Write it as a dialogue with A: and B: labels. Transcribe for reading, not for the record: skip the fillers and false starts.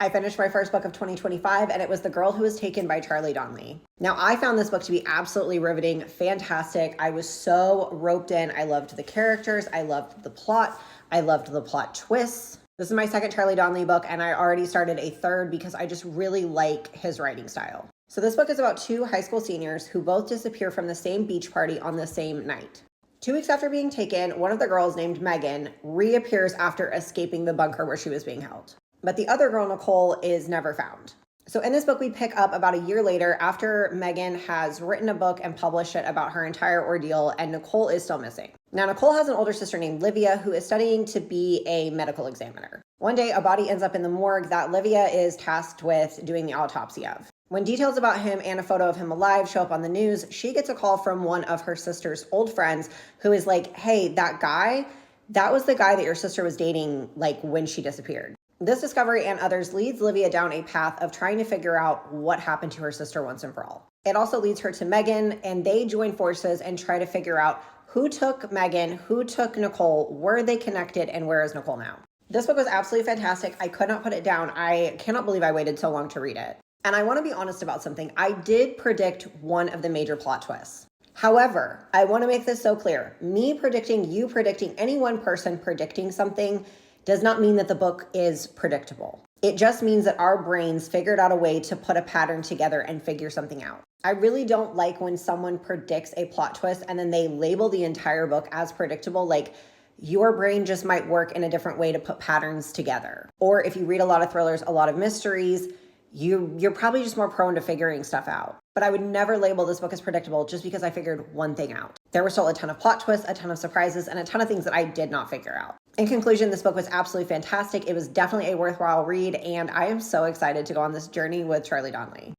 A: I finished my first book of 2025, and it was The Girl Who Was Taken by Charlie Donnelly. Now, I found this book to be absolutely riveting, fantastic. I was so roped in. I loved the characters. I loved the plot. I loved the plot twists. This is my second Charlie Donnelly book, and I already started a third because I just really like his writing style. So this book is about two high school seniors who both disappear from the same beach party on the same night. 2 weeks after being taken, one of the girls named Megan reappears after escaping the bunker where she was being held. But the other girl, Nicole, is never found. So in this book, we pick up about a year later after Megan has written a book and published it about her entire ordeal, and Nicole is still missing. Now, Nicole has an older sister named Livia who is studying to be a medical examiner. One day, a body ends up in the morgue that Livia is tasked with doing the autopsy of. When details about him and a photo of him alive show up on the news, she gets a call from one of her sister's old friends who is like, hey, that guy, that was the guy that your sister was dating, like when she disappeared. This discovery and others leads Livia down a path of trying to figure out what happened to her sister once and for all. It also leads her to Megan, and they join forces and try to figure out who took Megan, who took Nicole, were they connected, and where is Nicole now? This book was absolutely fantastic. I could not put it down. I cannot believe I waited so long to read it. And I want to be honest about something. I did predict one of the major plot twists. However, I want to make this so clear. Me predicting, you predicting, any one person predicting something does not mean that the book is predictable. It just means that our brains figured out a way to put a pattern together and figure something out. I really don't like when someone predicts a plot twist and then they label the entire book as predictable, like your brain just might work in a different way to put patterns together. Or if you read a lot of thrillers, a lot of mysteries, you're probably just more prone to figuring stuff out. But I would never label this book as predictable just because I figured one thing out. There were still a ton of plot twists, a ton of surprises, and a ton of things that I did not figure out. In conclusion, this book was absolutely fantastic. It was definitely a worthwhile read, and I am so excited to go on this journey with Charlie Donnelly.